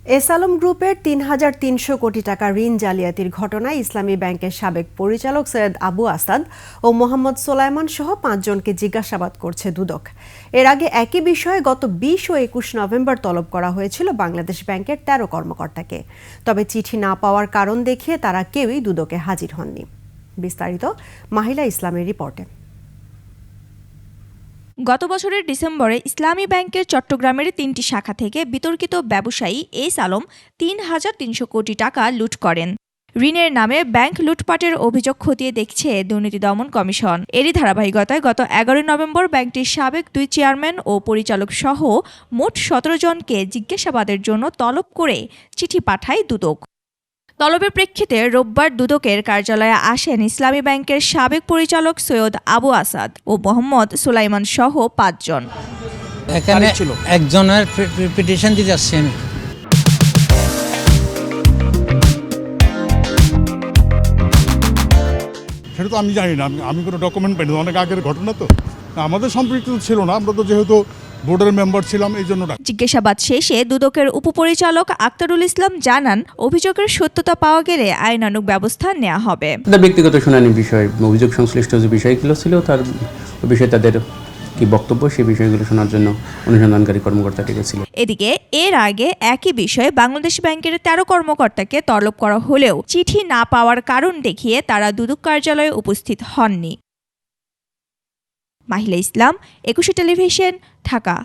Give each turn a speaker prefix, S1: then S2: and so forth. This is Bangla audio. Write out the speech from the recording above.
S1: এস আলম গ্রুপের ৩,৩০০ কোটি টাকা ঋণ জালিয়াতির ঘটনায় ইসলামী ব্যাংকের সাবেক পরিচালক সৈয়দ আবু আসাদ ও মোহাম্মদ সোলায়মান সহ ৫ জনকে জিজ্ঞাসাবাদ করছে দুদক। এর আগে একই বিষয়ে গত ২০ ও ২১ নভেম্বর তলব করা হয়েছিল বাংলাদেশ ব্যাংকের ১৩ কর্মকর্তাকে। তবে চিঠি না পাওয়ার কারণ দেখিয়ে তারা কেউই দুদকে হাজির হননি। বিস্তারিত মাহিলা ইসলামের রিপোর্টে।
S2: গত বছরের ডিসেম্বরে ইসলামী ব্যাংকের চট্টগ্রামের ৩টি শাখা থেকে বিতর্কিত ব্যবসায়ী এস আলম ৩,৩০০ কোটি টাকা লুট করেন। ঋণের নামে ব্যাংক লুটপাটের অভিযোগ খতিয়ে দেখছে দুর্নীতি দমন কমিশন। এরই ধারাবাহিকতায় গত ১১ নভেম্বর ব্যাংকটির সাবেক ২ চেয়ারম্যান ও পরিচালক সহ মোট ১৭ জনকে জিজ্ঞাসাবাদের জন্য তলব করে চিঠি পাঠায় দুদক। তলবের প্রেক্ষিতে রোববার দুদকের কার্যালয়ে আসেন ইসলামী ব্যাংকের সাবেক পরিচালক সৈয়দ আবু আসাদ ও মোহাম্মদ সোলাইমান সহ ৫ জন।
S3: এখানে একজনের পিটিশন দিতে আসছি আমি।
S4: সেটা তো আমি জানি না, আমি কোনো ডকুমেন্ট পাইনি, অনেক আগের ঘটনা তো আমাদের সম্পৃক্ত ছিল না। আমরা তো যেহেতু বোর্ডের মেম্বার ছিলাম এই জন্য।
S2: জিজ্ঞাসাবাদ শেষে দুদকের উপপরিচালক আক্তারুল ইসলাম জানান, অভিযোগের সত্যতা পাওয়া গেলে আইনানুগ ব্যবস্থা নেওয়া হবে।
S5: ব্যক্তিগত শুনানি বিষয়, অভিযোগ সংশ্লিষ্ট যে বিষয়গুলো ছিল তার বিষয়ে তাদের কি বক্তব্য সেই বিষয়গুলো শোনার জন্য অনুসন্ধানকারী কর্মকর্তা ডেকেছিল।
S2: এদিকে এর আগে একই বিষয়ে বাংলাদেশ ব্যাংকের ১৩ কর্মকর্তাকে তলব করা হলেও চিঠি না পাওয়ার কারণ দেখিয়ে তারা দুদক কার্যালয়ে উপস্থিত হননি। মাহিলা ইসলাম, ২১ টেলিভিশন, ঢাকা।